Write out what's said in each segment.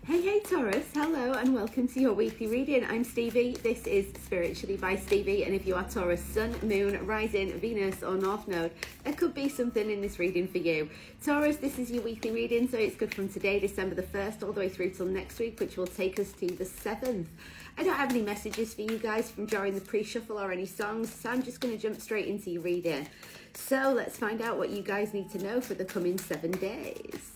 Hey Taurus, hello and welcome to your weekly reading. I'm Stevie, this is Spiritually by Stevie, and if you are Taurus Sun, Moon, Rising, Venus or North Node, there could be something in this reading for you. Taurus, this is your weekly reading, so it's good from today, December the 1st, all the way through till next week, which will take us to the 7th. I don't have any messages for you guys from during the pre-shuffle or any songs, so I'm just going to jump straight into your reading. So let's find out what you guys need to know for the coming 7 days.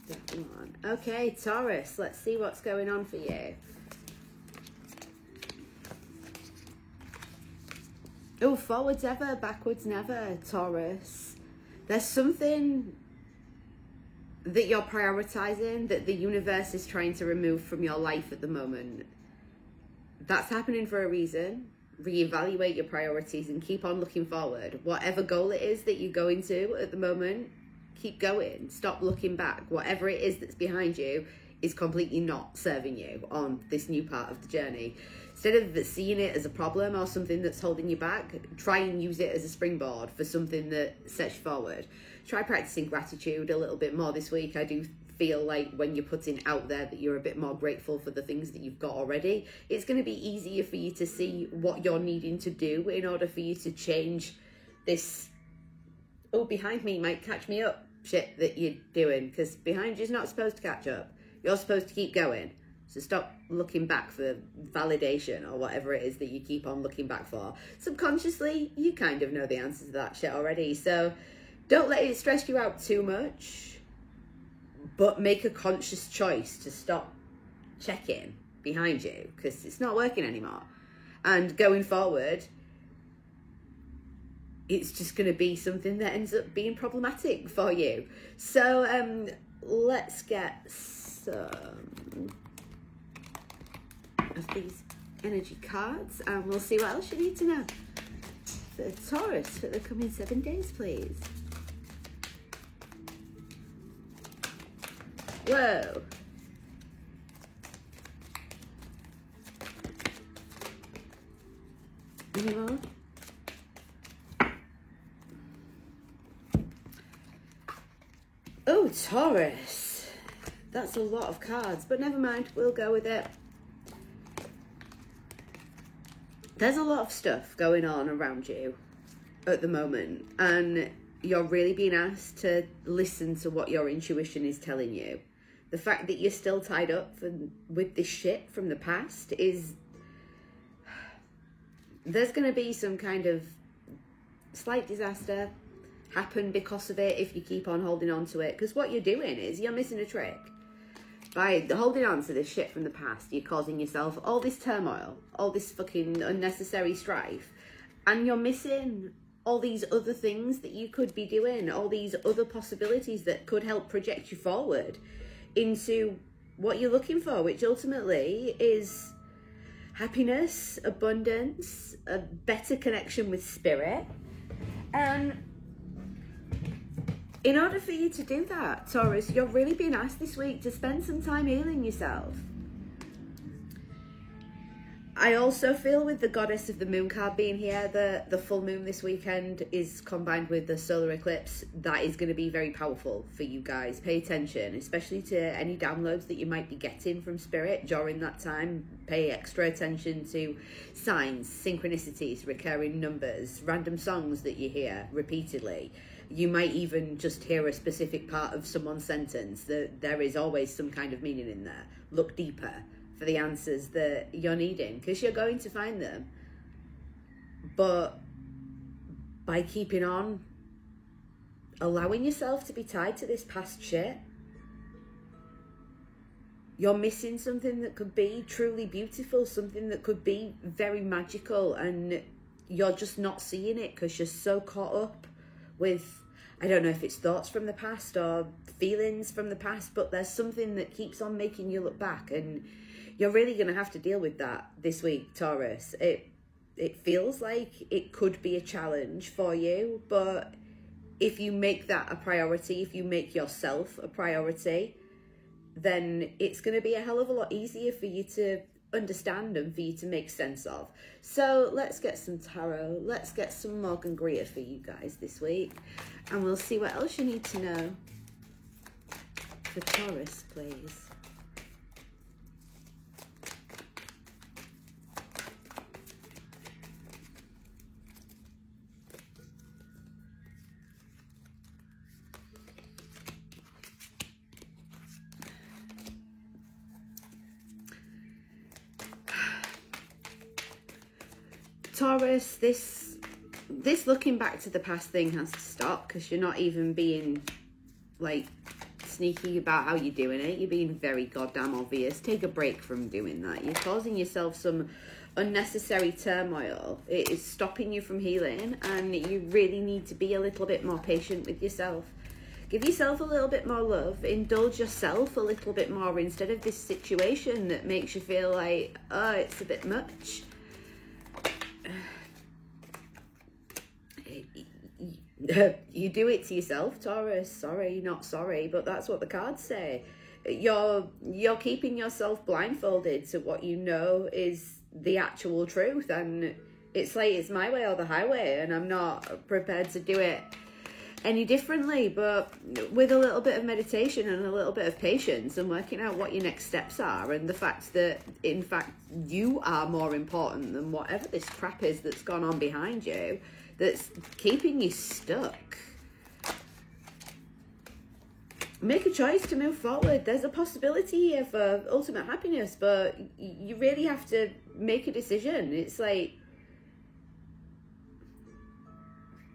That one. Okay, Taurus, let's see what's going on for you. Oh, forwards ever, backwards never, Taurus. There's something that you're prioritizing that the universe is trying to remove from your life at the moment. That's happening for a reason. Reevaluate your priorities and keep on looking forward. Whatever goal it is that you go into at the moment, keep going. Stop looking back. Whatever it is that's behind you is completely not serving you on this new part of the journey. Instead of seeing it as a problem or something that's holding you back, try and use it as a springboard for something that sets you forward. Try practicing gratitude a little bit more this week. I do feel like when you're putting out there that you're a bit more grateful for the things that you've got already, it's going to be easier for you to see what you're needing to do in order for you to change this, oh, behind me might catch me up shit that you're doing, because behind you's not supposed to catch up. You're supposed to keep going. So stop looking back for validation or whatever it is that you keep on looking back for. Subconsciously, you kind of know the answer to that shit already. So don't let it stress you out too much, but make a conscious choice to stop checking behind you, because it's not working anymore. And going forward, it's just going to be something that ends up being problematic for you. So let's get some of these energy cards and we'll see what else you need to know for Taurus for the coming 7 days, please. Whoa. Any more? Oh, Taurus. That's a lot of cards, but never mind. We'll go with it. There's a lot of stuff going on around you at the moment, and you're really being asked to listen to what your intuition is telling you. The fact that you're still tied up with this shit from the past is... There's going to be some kind of slight disaster happen because of it if you keep on holding on to it, because what you're doing is you're missing a trick. By holding on to this shit from the past, you're causing yourself all this turmoil, all this fucking unnecessary strife, and you're missing all these other things that you could be doing, all these other possibilities that could help project you forward into what you're looking for, which ultimately is happiness, abundance, a better connection with spirit. And in order for you to do that, Taurus, you're really being asked this week to spend some time healing yourself. I also feel with the Goddess of the Moon card being here, the full moon this weekend is combined with the solar eclipse. That is going to be very powerful for you guys. Pay attention, especially to any downloads that you might be getting from Spirit during that time. Pay extra attention to signs, synchronicities, recurring numbers, random songs that you hear repeatedly. You might even just hear a specific part of someone's sentence. There is always some kind of meaning in there. Look deeper for the answers that you're needing, because you're going to find them. But by keeping on, allowing yourself to be tied to this past shit, you're missing something that could be truly beautiful, something that could be very magical, and you're just not seeing it because you're so caught up with, I don't know if it's thoughts from the past or feelings from the past, but there's something that keeps on making you look back, and you're really going to have to deal with that this week, Taurus. It feels like it could be a challenge for you, but if you make that a priority, if you make yourself a priority, then it's going to be a hell of a lot easier for you to understand and for you to make sense of. So let's get some tarot. Let's get some Morgan Greer for you guys this week, and we'll see what else you need to know. for Taurus, please. Taurus, this looking back to the past thing has to stop, because you're not even being like sneaky about how you're doing it. You're being very goddamn obvious. Take a break from doing that. You're causing yourself some unnecessary turmoil. It is stopping you from healing, and you really need to be a little bit more patient with yourself. Give yourself a little bit more love. Indulge yourself a little bit more instead of this situation that makes you feel like, oh, it's a bit much. You do it to yourself, Taurus. Sorry, not sorry, but that's what the cards say. You're keeping yourself blindfolded to what you know is the actual truth, and it's like it's my way or the highway, and I'm not prepared to do it any differently. But with a little bit of meditation and a little bit of patience and working out what your next steps are, and the fact that in fact you are more important than whatever this crap is that's gone on behind you, that's keeping you stuck. Make a choice to move forward. There's a possibility here for ultimate happiness, but you really have to make a decision. It's like,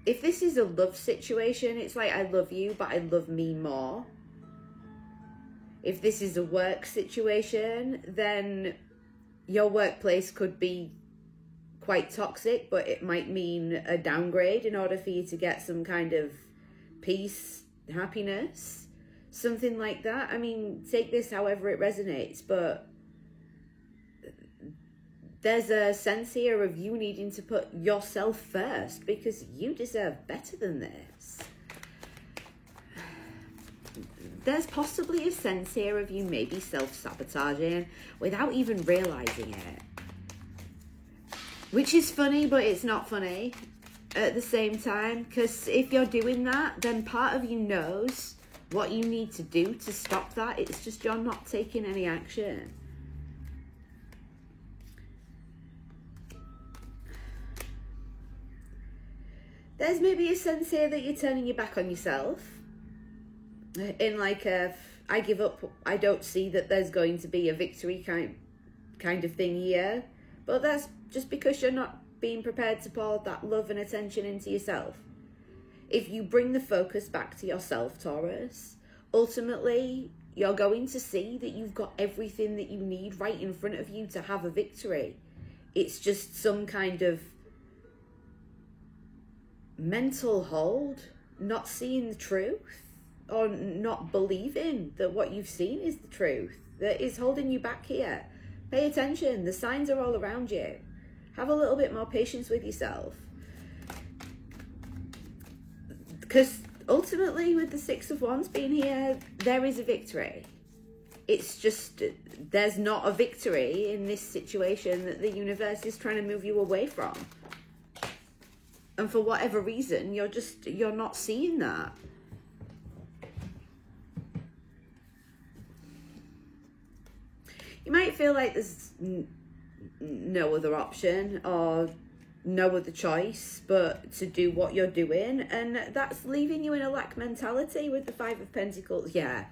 if this is a love situation, it's like, I love you, but I love me more. If this is a work situation, then your workplace could be quite toxic, but it might mean a downgrade in order for you to get some kind of peace, happiness, something like that. I mean, take this however it resonates, but there's a sense here of you needing to put yourself first, because you deserve better than this. There's possibly a sense here of you maybe self-sabotaging without even realizing it. Which is funny, but it's not funny at the same time, because if you're doing that, then part of you knows what you need to do to stop that. It's just you're not taking any action. There's maybe a sense here that you're turning your back on yourself. In like a, I give up, I don't see that there's going to be a victory kind of thing here. But that's just because you're not being prepared to pour that love and attention into yourself. If you bring the focus back to yourself, Taurus, ultimately you're going to see that you've got everything that you need right in front of you to have a victory. It's just some kind of mental hold, not seeing the truth, or not believing that what you've seen is the truth, that is holding you back here. Pay attention. The signs are all around you. Have a little bit more patience with yourself. Because ultimately, with the Six of Wands being here, there is a victory. It's just, there's not a victory in this situation that the universe is trying to move you away from. And for whatever reason, you're not seeing that. You might feel like there's no other option or no other choice but to do what you're doing, and that's leaving you in a lack mentality with the Five of Pentacles. Yeah,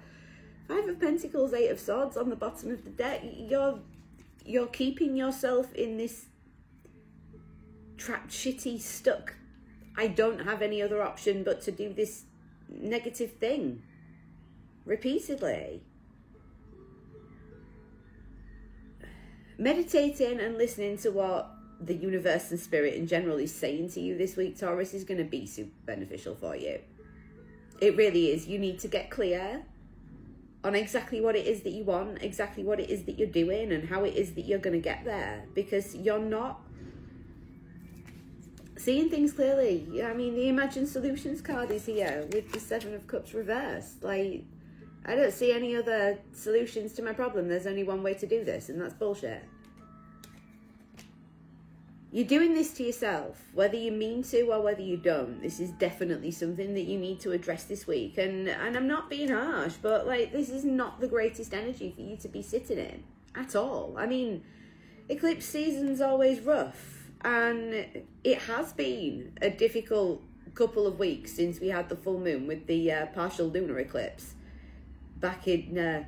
Five of Pentacles, Eight of Swords on the bottom of the deck. You're keeping yourself in this trapped, shitty, stuck, I don't have any other option but to do this negative thing repeatedly. Meditating and listening to what the universe and spirit in general is saying to you this week, Taurus, is going to be super beneficial for you. It really is. You need to get clear on exactly what it is that you want, exactly what it is that you're doing, and how it is that you're going to get there, because you're not seeing things clearly. I mean, the Imagine Solutions card is here with the Seven of Cups reversed. Like, I don't see any other solutions to my problem. There's only one way to do this, and that's bullshit. You're doing this to yourself, whether you mean to or whether you don't. This is definitely something that you need to address this week. And I'm not being harsh, but like, this is not the greatest energy for you to be sitting in at all. I mean, eclipse season's always rough, and it has been a difficult couple of weeks since we had the full moon with the partial lunar eclipse back a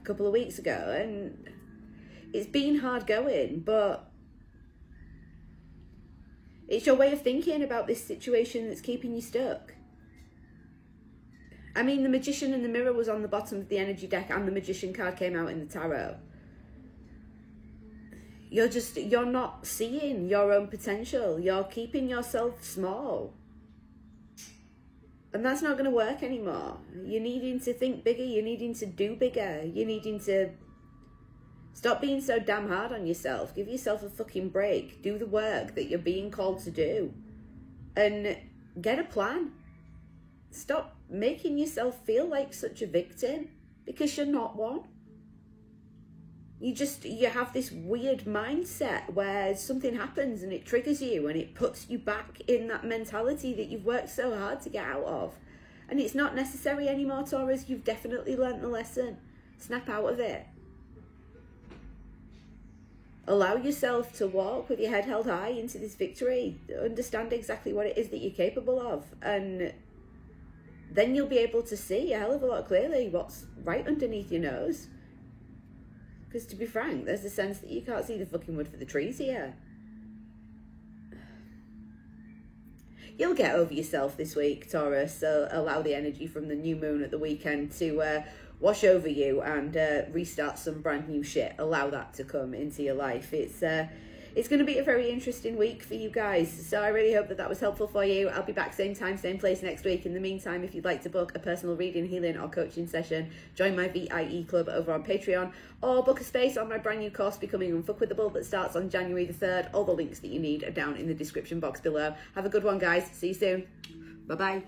couple of weeks ago, and it's been hard going, but it's your way of thinking about this situation that's keeping you stuck. I mean, the Magician and the Mirror was on the bottom of the energy deck, and the Magician card came out in the tarot. You're not seeing your own potential. You're keeping yourself small. And that's not going to work anymore. You're needing to think bigger. You're needing to do bigger. You're needing to stop being so damn hard on yourself. Give yourself a fucking break. Do the work that you're being called to do. And get a plan. Stop making yourself feel like such a victim, because you're not one. You have this weird mindset where something happens and it triggers you and it puts you back in that mentality that you've worked so hard to get out of. And it's not necessary anymore, Taurus. You've definitely learnt the lesson. Snap out of it. Allow yourself to walk with your head held high into this victory. Understand exactly what it is that you're capable of. And then you'll be able to see a hell of a lot clearly what's right underneath your nose. Because to be frank, there's a sense that you can't see the fucking wood for the trees here. You'll get over yourself this week, Taurus, so allow the energy from the new moon at the weekend to wash over you and restart some brand new shit. Allow that to come into your life. It's going to be a very interesting week for you guys, so I really hope that was helpful for you. I'll be back same time, same place next week. In the meantime, if you'd like to book a personal reading, healing or coaching session, join my VIE club over on Patreon, or book a space on my brand new course, Becoming Unfuckwithable, that starts on January the 3rd. All the links that you need are down in the description box below. Have a good one, guys. See you soon. Bye-bye.